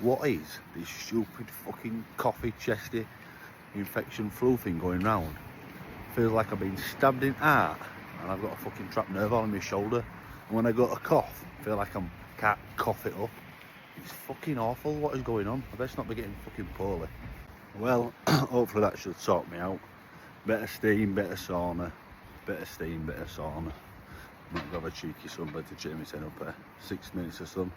What is this stupid fucking coffee chesty infection flu thing going round? Feels like I've been stabbed in heart and I've got a fucking trapped nerve on my shoulder. And when I go to cough, I feel like I can't cough it up. It's fucking awful what is going on. I best not be getting fucking poorly. Well, hopefully that should sort me out. Bit of steam, bit of sauna. Bit of steam, bit of sauna. Might have a cheeky sunbed to cheer me up 6 minutes or something.